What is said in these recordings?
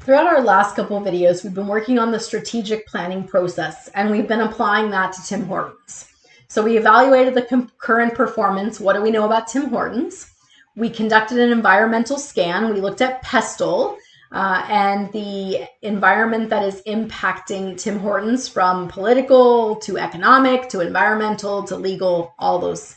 Throughout our last couple of videos, we've been working on the strategic planning process, and we've been applying that to Tim Hortons. So we evaluated the current performance. What do we know about Tim Hortons? We conducted an environmental scan. We looked at Pestle and the environment that is impacting Tim Hortons, from political to economic to environmental to legal, all those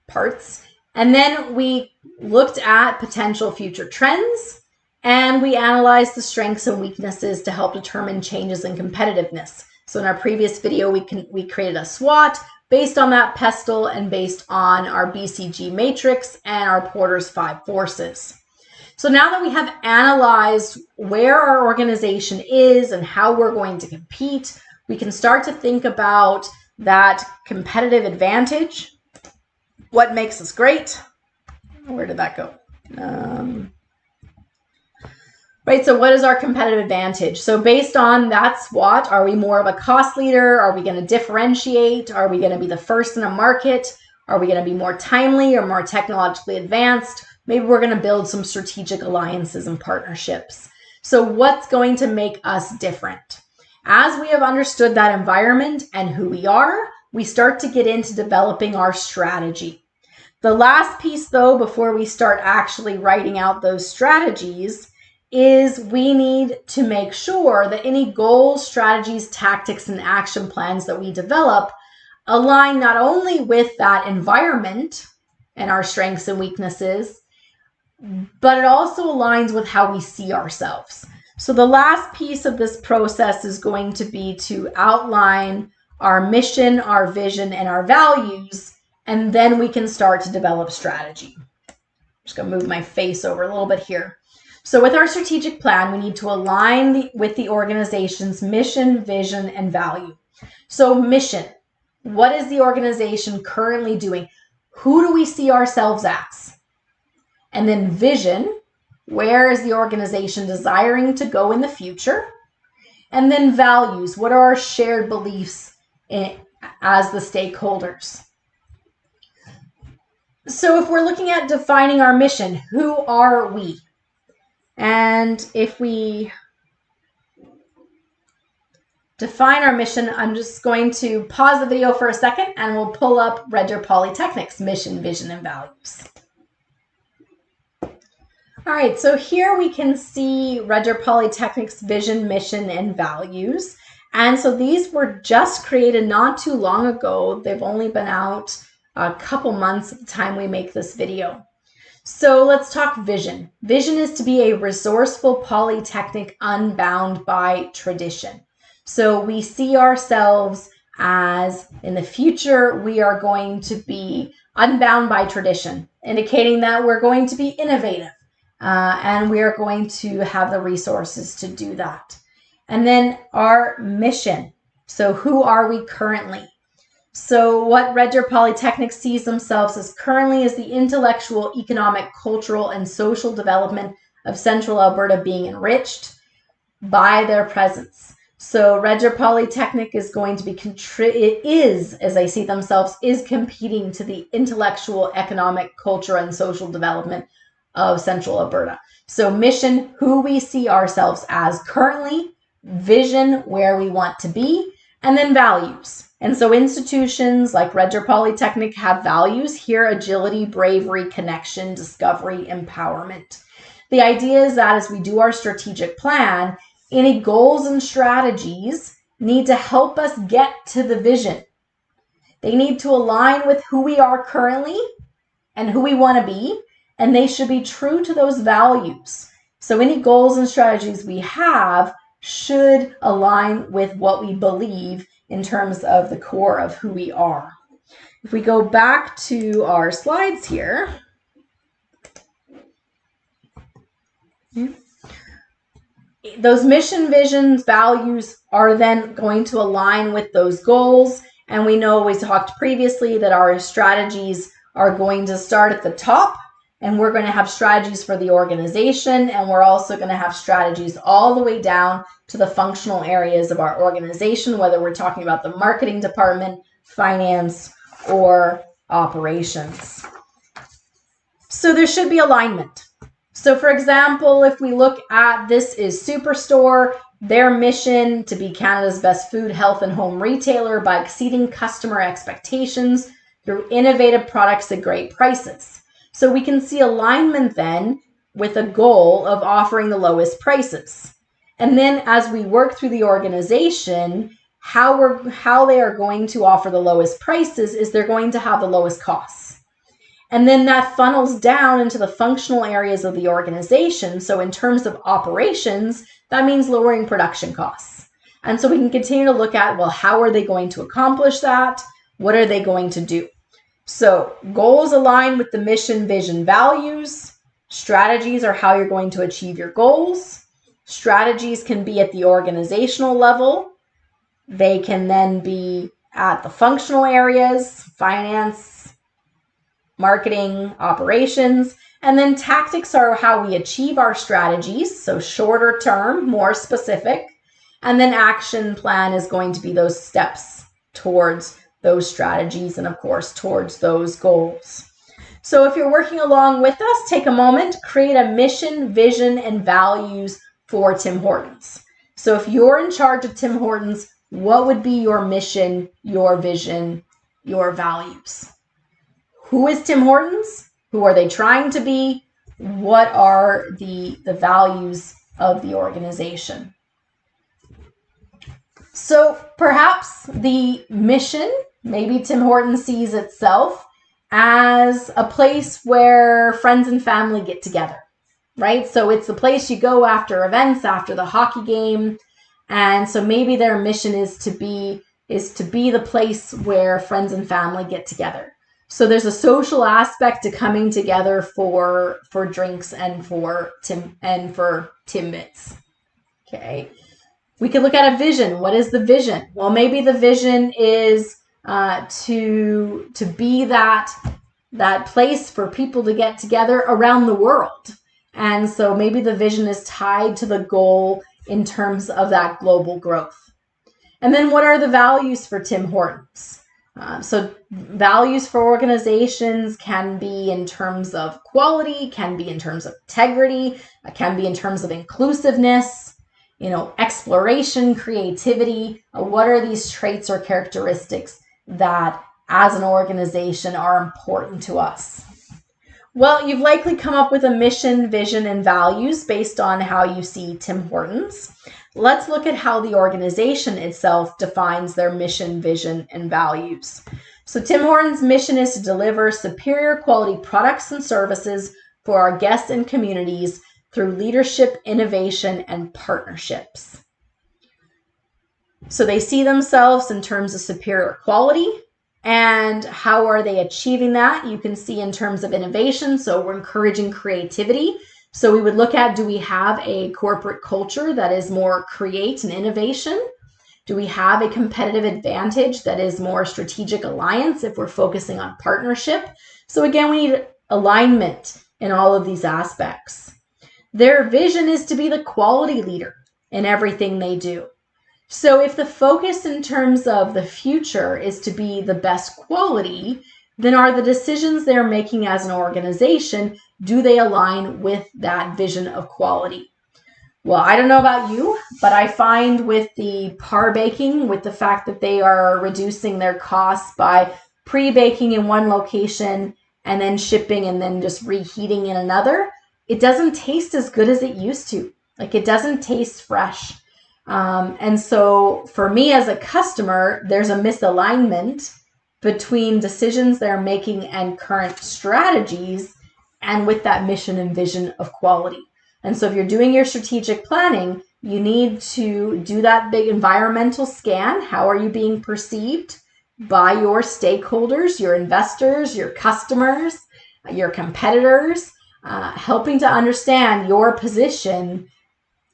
parts. And then we looked at potential future trends, and we analyzed the strengths and weaknesses to help determine changes in competitiveness. So in our previous video, we created a SWOT based on that Pestle and based on our BCG matrix and our Porter's 5 forces. So now that we have analyzed where our organization is and how we're going to compete, we can start to think about that competitive advantage. What makes us great? Where did that go? Right, so what is our competitive advantage? So based on that SWOT, are we more of a cost leader? Are we going to differentiate? Are we going to be the first in a market? Are we going to be more timely or more technologically advanced? Maybe we're going to build some strategic alliances and partnerships. So what's going to make us different? As we have understood that environment and who we are, we start to get into developing our strategy. The last piece, though, before we start actually writing out those strategies, is we need to make sure that any goals, strategies, tactics, and action plans that we develop align not only with that environment and our strengths and weaknesses, but it also aligns with how we see ourselves. So the last piece of this process is going to be to outline our mission, our vision, and our values, and then we can start to develop strategy. I'm just going to move my face over a little bit here. So with our strategic plan, we need to align with the organization's mission, vision, and value. So mission, what is the organization currently doing? Who do we see ourselves as? And then vision, where is the organization desiring to go in the future? And then values, what are our shared beliefs as the stakeholders? So if we're looking at defining our mission, who are we? And if we define our mission, I'm just going to pause the video for a second and we'll pull up Red Deer Polytechnic's mission, vision, and values. All right, so here we can see Red Deer Polytechnic's vision, mission, and values. And so these were just created not too long ago. They've only been out a couple months at the time we make this video. So let's talk vision. Vision is to be a resourceful polytechnic unbound by tradition. So we see ourselves as, in the future, we are going to be unbound by tradition, indicating that we're going to be innovative and we are going to have the resources to do that. And then our mission. So who are we currently? So what Red Deer Polytechnic sees themselves as currently is the intellectual, economic, cultural, and social development of Central Alberta being enriched by their presence. So Red Deer Polytechnic is going to be, as I see themselves, is competing to the intellectual, economic, cultural, and social development of Central Alberta. So mission, who we see ourselves as currently, vision, where we want to be, and then values. And so institutions like Red Deer Polytechnic have values here: agility, bravery, connection, discovery, empowerment. The idea is that as we do our strategic plan, any goals and strategies need to help us get to the vision. They need to align with who we are currently and who we want to be, and they should be true to those values. So any goals and strategies we have should align with what we believe in terms of the core of who we are. If we go back to our slides here, those mission, visions, values are then going to align with those goals. And we know, we talked previously, that our strategies are going to start at the top, and we're going to have strategies for the organization, and we're also going to have strategies all the way down to the functional areas of our organization, whether we're talking about the marketing department, finance, or operations. So there should be alignment. So for example, if we look at this is Superstore, their mission to be Canada's best food, health, and home retailer by exceeding customer expectations through innovative products at great prices. So we can see alignment then with a goal of offering the lowest prices. And then as we work through the organization, how they are going to offer the lowest prices is they're going to have the lowest costs. And then that funnels down into the functional areas of the organization. So in terms of operations, that means lowering production costs. And so we can continue to look at, well, how are they going to accomplish that? What are they going to do? So goals align with the mission, vision, values. Strategies are how you're going to achieve your goals. Strategies can be at the organizational level. They can then be at the functional areas, finance, marketing, operations, and then tactics are how we achieve our strategies, so shorter term, more specific, and then action plan is going to be those steps towards those strategies and of course towards those goals. So if you're working along with us, take a moment, create a mission, vision, and values for Tim Hortons. So if you're in charge of Tim Hortons, what would be your mission, your vision, your values? Who is Tim Hortons? Who are they trying to be? What are the values of the organization? So perhaps the mission, maybe Tim Hortons sees itself as a place where friends and family get together, right? So it's the place you go after events, after the hockey game. And so maybe their mission is to be the place where friends and family get together. So there's a social aspect to coming together for drinks and for Timbits. Okay. We can look at a vision. What is the vision? Well, maybe the vision is to be that place for people to get together around the world. And so maybe the vision is tied to the goal in terms of that global growth. And then what are the values for Tim Hortons? So values for organizations can be in terms of quality, can be in terms of integrity, can be in terms of inclusiveness, exploration, creativity. What are these traits or characteristics that as an organization are important to us? Well, you've likely come up with a mission, vision, and values based on how you see Tim Hortons. Let's look at how the organization itself defines their mission, vision, and values. So Tim Hortons' mission is to deliver superior quality products and services for our guests and communities through leadership, innovation, and partnerships. So they see themselves in terms of superior quality. And how are they achieving that? You can see in terms of innovation. So we're encouraging creativity. So we would look at, do we have a corporate culture that is more create and innovation? Do we have a competitive advantage that is more strategic alliance if we're focusing on partnership? So again, we need alignment in all of these aspects. Their vision is to be the quality leader in everything they do. So if the focus in terms of the future is to be the best quality, then are the decisions they're making as an organization, do they align with that vision of quality? Well, I don't know about you, but I find with the par baking, with the fact that they are reducing their costs by pre-baking in one location and then shipping and then just reheating in another, it doesn't taste as good as it used to. Like, it doesn't taste fresh. And so for me as a customer, there's a misalignment between decisions they're making and current strategies and with that mission and vision of quality. And so if you're doing your strategic planning, you need to do that big environmental scan. How are you being perceived by your stakeholders, your investors, your customers, your competitors, helping to understand your position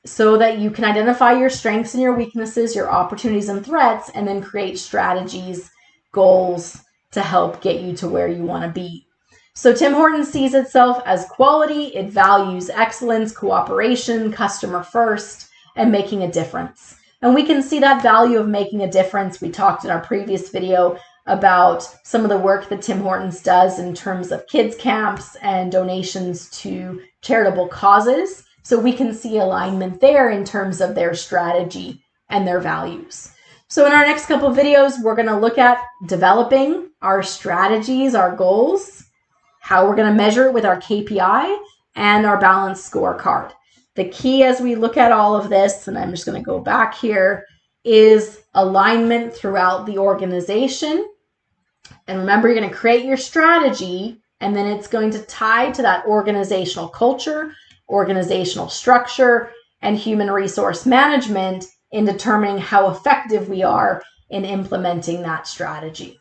so that you can identify your strengths and your weaknesses, your opportunities and threats, and then create strategies, goals to help get you to where you want to be. So Tim Hortons sees itself as quality. It values excellence, cooperation, customer first, and making a difference. And we can see that value of making a difference. We talked in our previous video about some of the work that Tim Hortons does in terms of kids camps and donations to charitable causes. So we can see alignment there in terms of their strategy and their values. So in our next couple of videos, we're going to look at developing our strategies, our goals, how we're going to measure it with our KPI, and our balanced scorecard. The key as we look at all of this, and I'm just going to go back here, is alignment throughout the organization. And remember, you're going to create your strategy, and then it's going to tie to that organizational culture, organizational structure, and human resource management in determining how effective we are in implementing that strategy.